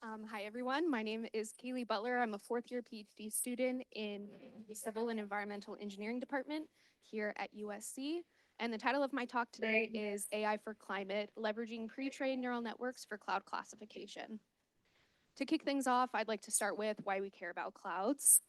Hi, everyone. My name is Kayley Butler. I'm a fourth-year Ph.D. student in the Civil and Environmental Engineering Department here at USC. And the title of my talk today is AI for Climate, Leveraging Pre-trained Neural Networks for Cloud Classification. To kick things off, I'd like to start with why we care about clouds.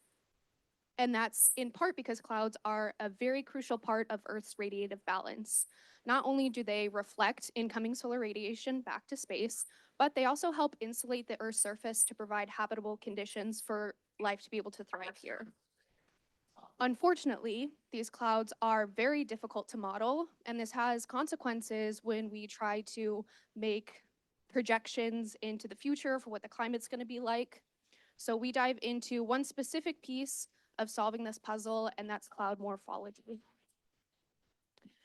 And that's in part because clouds are a very crucial part of Earth's radiative balance. Not only do they reflect incoming solar radiation back to space, but they also help insulate the Earth's surface to provide habitable conditions for life to be able to thrive here. Unfortunately, these clouds are very difficult to model, and this has consequences when we try to make projections into the future for what the climate's going to be like. So we dive into one specific piece of solving this puzzle, and that's cloud morphology.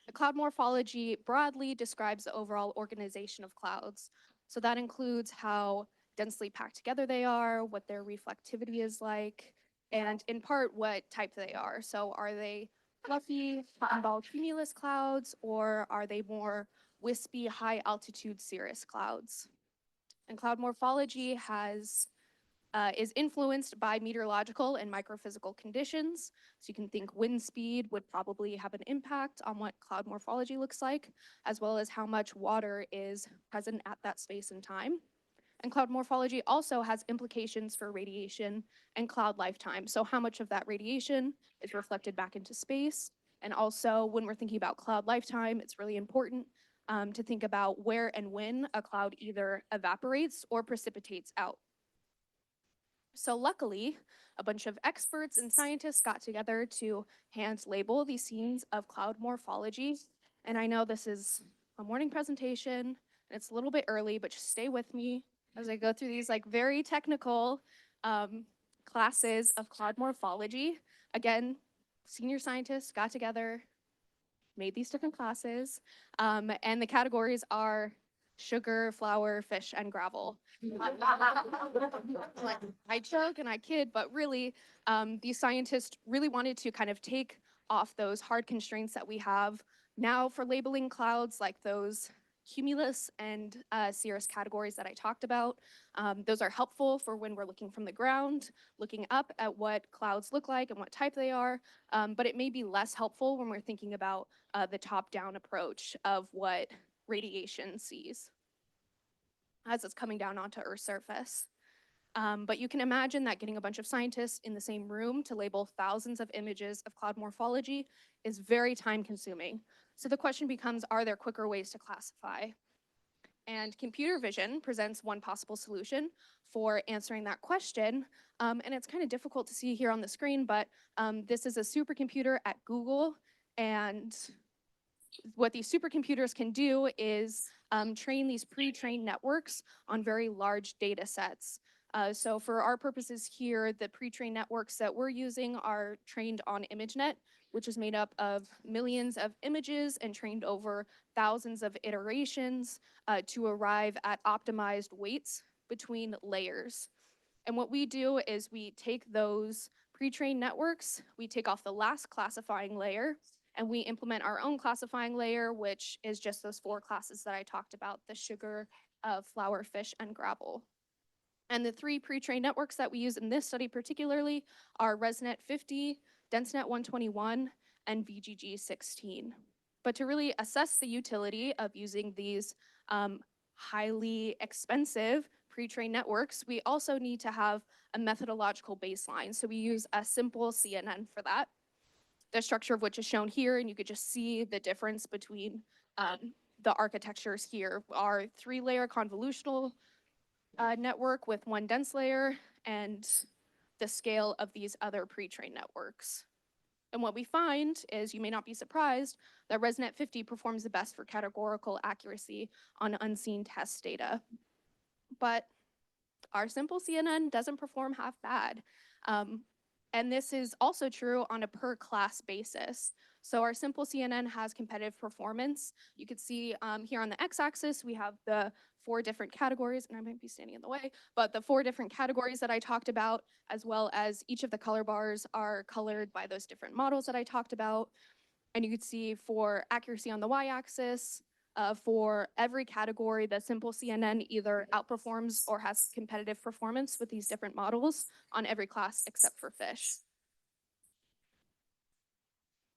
The cloud morphology broadly describes the overall organization of clouds. So that includes how densely packed together they are, what their reflectivity is like, and in part what type they are. So are they fluffy, cotton ball cumulus clouds, or are they more wispy, high altitude cirrus clouds? And cloud morphology is influenced by meteorological and microphysical conditions. So you can think wind speed would probably have an impact on what cloud morphology looks like, as well as how much water is present at that space and time. And cloud morphology also has implications for radiation and cloud lifetime. So how much of that radiation is reflected back into space. And also when we're thinking about cloud lifetime, it's really important to think about where and when a cloud either evaporates or precipitates out. So luckily, a bunch of experts and scientists got together to hand label these scenes of cloud morphology. And I know this is a morning presentation, and it's a little bit early, but just stay with me as I go through these like very technical classes of cloud morphology. Again, senior scientists got together, made these different classes, and the categories are sugar, flour, fish, and gravel. I joke and I kid, but really, these scientists really wanted to kind of take off those hard constraints that we have now for labeling clouds, like those cumulus and cirrus categories that I talked about. Those are helpful for when we're looking from the ground, looking up at what clouds look like and what type they are, but it may be less helpful when we're thinking about the top-down approach of what radiation sees as it's coming down onto Earth's surface. But you can imagine that getting a bunch of scientists in the same room to label thousands of images of cloud morphology is very time consuming. So the question becomes, are there quicker ways to classify? And computer vision presents one possible solution for answering that question. And it's kind of difficult to see here on the screen, but this is a supercomputer at Google. And what these supercomputers can do is train these pre-trained networks on very large data sets. So for our purposes here, the pre-trained networks that we're using are trained on ImageNet, which is made up of millions of images and trained over thousands of iterations to arrive at optimized weights between layers. And what we do is we take those pre-trained networks, we take off the last classifying layer, and we implement our own classifying layer, which is just those four classes that I talked about, the sugar, flour, fish, and gravel. And the three pre-trained networks that we use in this study particularly are ResNet 50, DenseNet 121, and VGG 16. But to really assess the utility of using these highly expensive pre-trained networks, we also need to have a methodological baseline. So we use a simple CNN for that, the structure of which is shown here, and you could just see the difference between the architectures here. Our three-layer convolutional network with one dense layer and the scale of these other pre-trained networks. And what we find is, you may not be surprised, that ResNet 50 performs the best for categorical accuracy on unseen test data. But our simple CNN doesn't perform half bad. And this is also true on a per class basis. So our simple CNN has competitive performance. You could see here on the x-axis, we have the four different categories, and I might be standing in the way, but the four different categories that I talked about, as well as each of the color bars are colored by those different models that I talked about. And you could see for accuracy on the y-axis, For every category, the simple CNN either outperforms or has competitive performance with these different models on every class except for fish.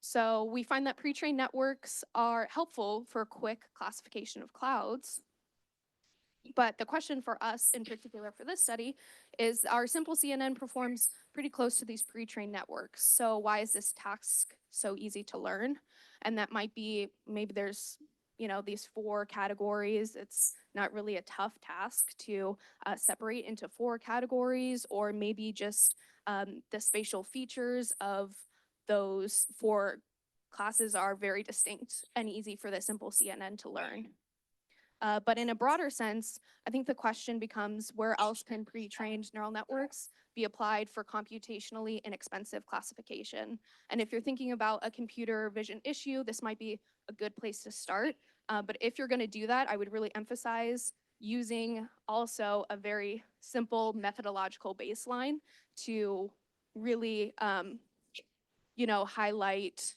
So we find that pre-trained networks are helpful for quick classification of clouds. But the question for us in particular for this study is our simple CNN performs pretty close to these pre-trained networks. So why is this task so easy to learn? And that might be, maybe there's, these 4 categories. It's not really a tough task to separate into 4 categories, or maybe just the spatial features of those 4 classes are very distinct and easy for the simple CNN to learn. But in a broader sense, I think the question becomes, where else can pre-trained neural networks be applied for computationally inexpensive classification? And if you're thinking about a computer vision issue, this might be a good place to start. But if you're going to do that, I would really emphasize using also a very simple methodological baseline to really, highlight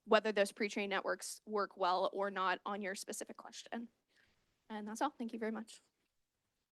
whether those pre-trained networks work well or not on your specific question. And that's all. Thank you very much.